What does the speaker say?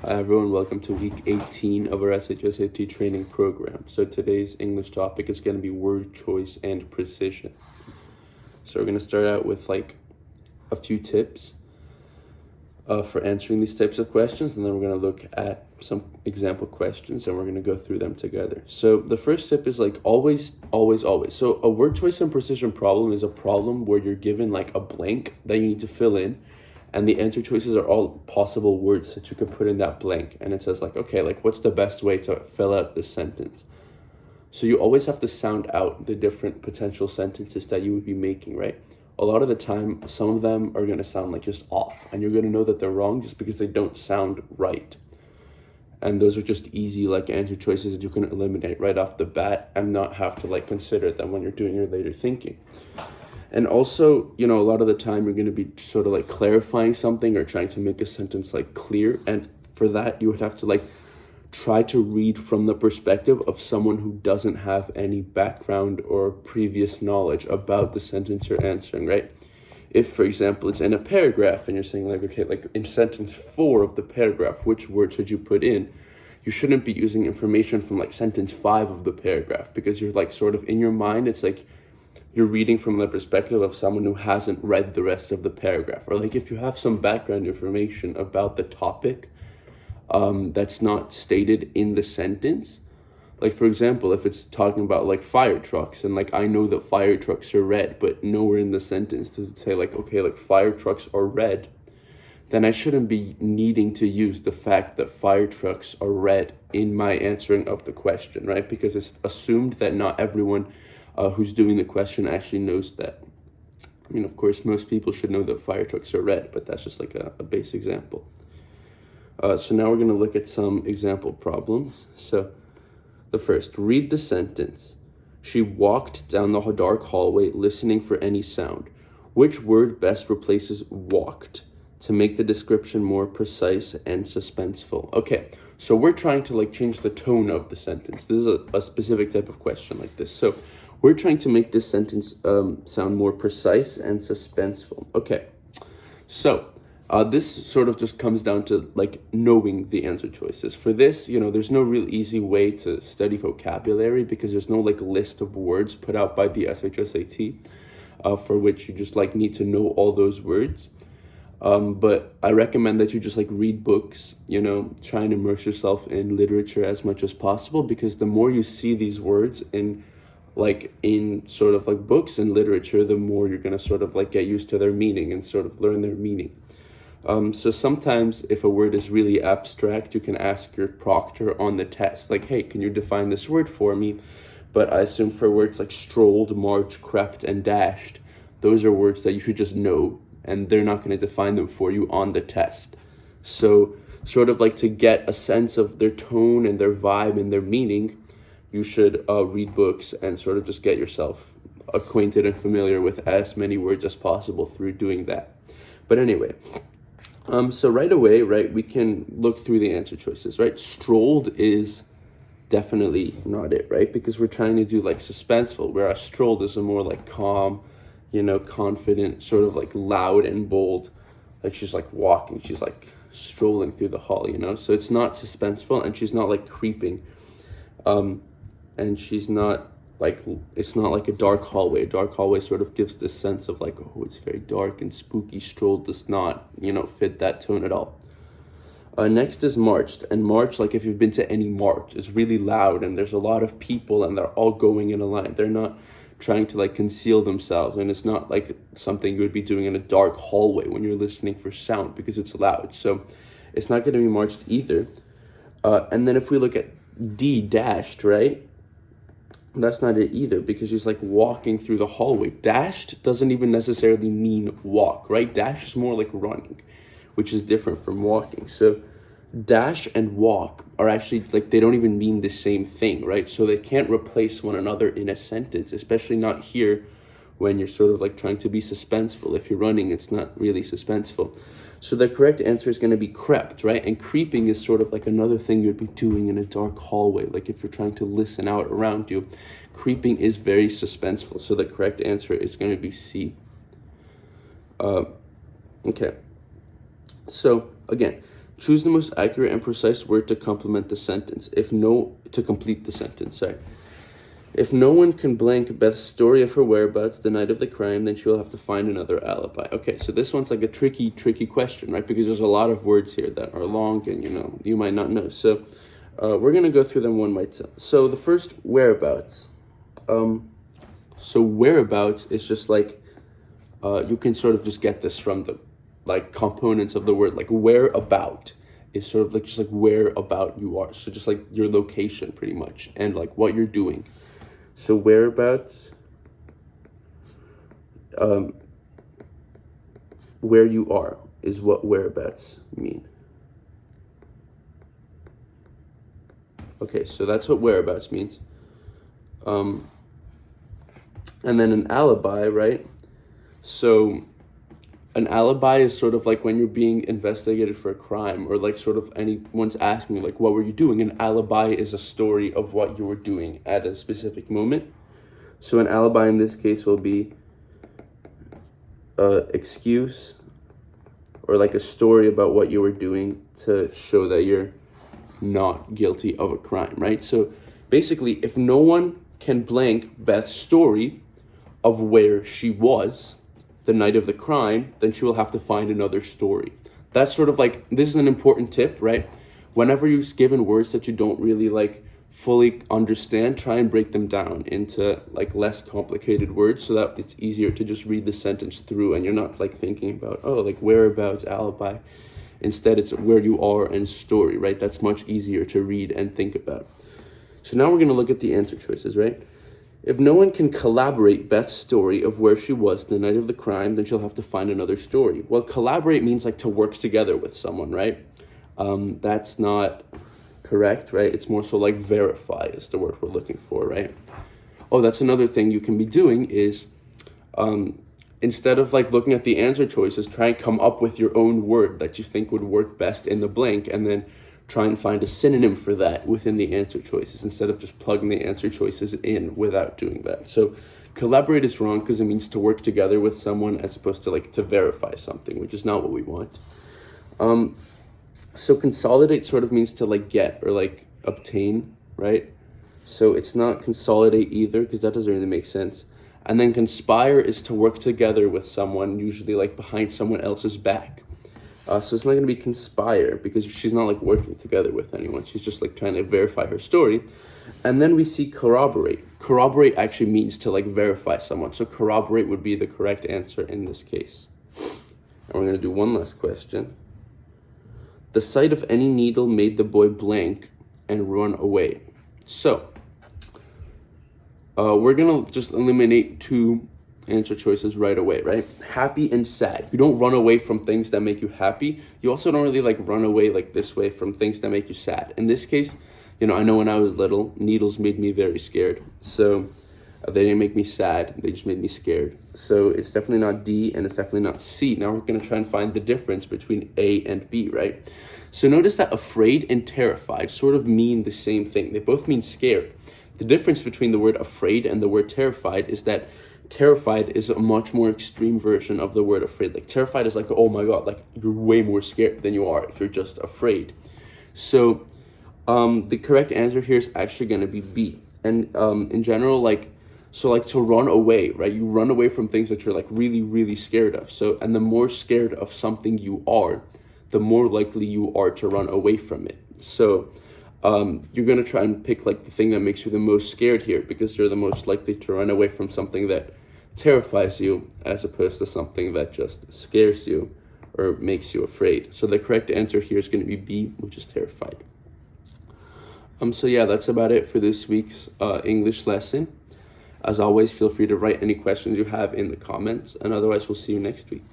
Hi everyone, welcome to week 18 of our SHSAT training program. So today's English topic is going to be word choice and precision. So we're going to start out with a few tips for answering these types of questions, and then we're going to look at some example questions and we're going to go through them together. So the first tip is always. So a word choice and precision problem is a problem where you're given a blank that you need to fill in, and the answer choices are all possible words that you can put in that blank. And it says what's the best way to fill out this sentence? So you always have to sound out the different potential sentences that you would be making, right? A lot of the time, some of them are going to sound just off, and you're going to know that they're wrong just because they don't sound right. And those are just easy answer choices that you can eliminate right off the bat and not have to consider them when you're doing your later thinking. And also, a lot of the time you're going to be sort of clarifying something or trying to make a sentence clear. And for that, you would have to try to read from the perspective of someone who doesn't have any background or previous knowledge about the sentence you're answering, right? If, for example, it's in a paragraph and you're saying in sentence 4 of the paragraph, which word should you put in? You shouldn't be using information from sentence 5 of the paragraph, because you're sort of in your mind, it's you're reading from the perspective of someone who hasn't read the rest of the paragraph. Or if you have some background information about the topic that's not stated in the sentence. For example, if it's talking about fire trucks, and I know that fire trucks are red, but nowhere in the sentence does it say fire trucks are red, then I shouldn't be needing to use the fact that fire trucks are red in my answering of the question, right? Because it's assumed that not everyone who's doing the question actually knows that. I mean, of course, most people should know that fire trucks are red, but that's just a base example. So now we're going to look at some example problems. So the first, read the sentence. She walked down the dark hallway listening for any sound. Which word best replaces walked to make the description more precise and suspenseful? Okay, so we're trying to change the tone of the sentence. This is a specific type of question like this. So we're trying to make this sentence sound more precise and suspenseful. Okay, so this sort of just comes down to knowing the answer choices. For this, there's no real easy way to study vocabulary, because there's no list of words put out by the SHSAT for which you just need to know all those words. But I recommend that you just read books, try and immerse yourself in literature as much as possible, because the more you see these words in sort of books and literature, the more you're going to sort of get used to their meaning and sort of learn their meaning. So sometimes if a word is really abstract, you can ask your proctor on the test, hey, can you define this word for me? But I assume for words like strolled, marched, crept, and dashed, those are words that you should just know, and they're not going to define them for you on the test. So sort of to get a sense of their tone and their vibe and their meaning, you should read books and sort of just get yourself acquainted and familiar with as many words as possible through doing that. But anyway, so right away, right, we can look through the answer choices, right? Strolled is definitely not it, right? Because we're trying to do suspenseful, whereas strolled is a more calm, confident, sort of loud and bold. She's walking, she's strolling through the hall, So it's not suspenseful, and she's not creeping. And she's not it's not a dark hallway. A dark hallway sort of gives this sense of oh, it's very dark and spooky. Strolled does not, fit that tone at all. Next is marched. And march, if you've been to any march, is really loud, and there's a lot of people, and they're all going in a line. They're not trying to conceal themselves, and it's not something you would be doing in a dark hallway when you're listening for sound, because it's loud. So it's not going to be marched either. And then if we look at D, dashed, right? That's not it either, because she's walking through the hallway. Dashed doesn't even necessarily mean walk, right? Dash is more running, which is different from walking. So dash and walk are actually they don't even mean the same thing, right? So they can't replace one another in a sentence, especially not here when you're sort of trying to be suspenseful. If you're running, it's not really suspenseful. So the correct answer is going to be crept, right? And creeping is sort of another thing you'd be doing in a dark hallway. If you're trying to listen out around you, creeping is very suspenseful. So the correct answer is going to be C. Okay. So again, Choose the most accurate and precise word to complement the sentence. To complete the sentence, sorry. If no one can blank Beth's story of her whereabouts the night of the crime, then she'll have to find another alibi. Okay, so this one's like a tricky question, right? Because there's a lot of words here that are long and, you might not know. So we're going to go through them one by one. So the first, whereabouts. So whereabouts is just like, you can sort of just get this from the components of the word, like whereabout is sort of like just like where about you are. So just like your location pretty much and like what you're doing. So whereabouts, where you are is what whereabouts mean. Okay, so that's what whereabouts means. And then an alibi, right? So an alibi is sort of like when you're being investigated for a crime, or like sort of anyone's asking you like, what were you doing? An alibi is a story of what you were doing at a specific moment. So an alibi in this case will be excuse, or like a story about what you were doing to show that you're not guilty of a crime, right? So basically, if no one can blank Beth's story of where she was the night of the crime, then she will have to find another story. That's sort of like, this is an important tip, right? Whenever you're given words that you don't really like fully understand, try and break them down into like less complicated words so that it's easier to just read the sentence through and you're not like thinking about, oh, like whereabouts, alibi. Instead, it's where you are and story, right? That's much easier to read and think about. So now we're going to look at the answer choices, right? If no one can collaborate Beth's story of where she was the night of the crime, then she'll have to find another story. Well, collaborate means like to work together with someone, right? That's not correct, right? It's more so like verify is the word we're looking for, right? Oh, that's another thing you can be doing is instead of like looking at the answer choices, try and come up with your own word that you think would work best in the blank, and then try and find a synonym for that within the answer choices instead of just plugging the answer choices in without doing that. So collaborate is wrong because it means to work together with someone as opposed to like to verify something, which is not what we want. So consolidate sort of means to like get or like obtain, right? So it's not consolidate either because that doesn't really make sense. And then conspire is to work together with someone, usually like behind someone else's back. So it's not going to be conspire because she's not like working together with anyone. She's just like trying to verify her story. And then we see corroborate. Corroborate actually means to like verify someone. So corroborate would be the correct answer in this case. And we're going to do one last question. The sight of any needle made the boy blank and run away. So we're going to just eliminate two answer choices right away, right? Happy and sad. You don't run away from things that make you happy. You also don't really like run away like this way from things that make you sad. In this case, I know when I was little, needles made me very scared. So they didn't make me sad. They just made me scared. So it's definitely not D and it's definitely not C. Now we're going to try and find the difference between A and B, right? So notice that afraid and terrified sort of mean the same thing. They both mean scared. The difference between the word afraid and the word terrified is that terrified is a much more extreme version of the word afraid. Like terrified is like, oh my God, like you're way more scared than you are if you're just afraid. So the correct answer here is actually going to be B. And in general, so to run away, right? You run away from things that you're like really, really scared of. So, and the more scared of something you are, the more likely you are to run away from it. So you're going to try and pick like the thing that makes you the most scared here because you're the most likely to run away from something that terrifies you as opposed to something that just scares you or makes you afraid. So the correct answer here is going to be B, which is terrified. So yeah, that's about it for this week's English lesson. As always, feel free to write any questions you have in the comments, and otherwise we'll see you next week.